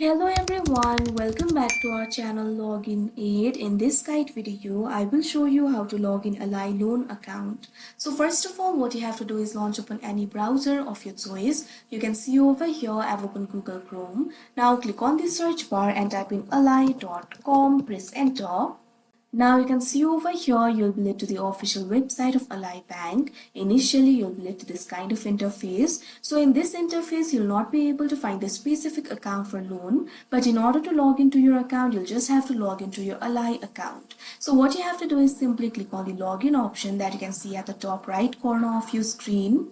Hello everyone, welcome back to our channel Login Aid. In this guide video, I will show you how to log in Ally loan account. So first of all, what you have to do is launch open any browser of your choice. You can see over here I've opened Google Chrome. Now click on the search bar and type in ally.com, press enter. Now you can see over here you'll be led to the official website of Ally Bank. Initially you'll be led to this kind of interface. So in this interface you'll not be able to find the specific account for loan, but in order to log into your account you'll just have to log into your Ally account. So what you have to do is simply click on the login option that you can see at the top right corner of your screen.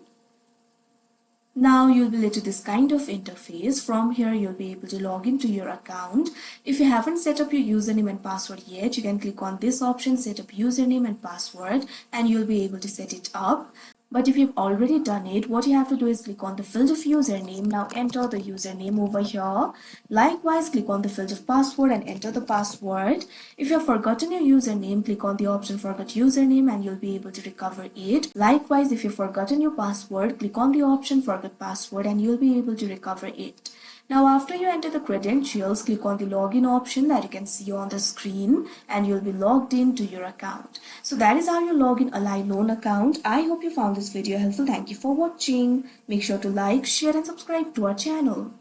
Now you'll be led to this kind of interface. From here you'll be able to log into your account. If you haven't set up your username and password yet, you can click on this option, set up username and password, and you'll be able to set it up. But if you've already done it, what you have to do is click on the field of username. Now enter the username over here. Likewise, click on the field of password and enter the password. If you have forgotten your username, click on the option forgot username and you'll be able to recover it. Likewise, if you've forgotten your password, click on the option forgot password and you'll be able to recover it. Now after you enter the credentials, click on the login option that you can see on the screen and you'll be logged into your account. So that is how you log in Ally loan account. I hope you found this video helpful. Thank you for watching. Make sure to like, share and subscribe to our channel.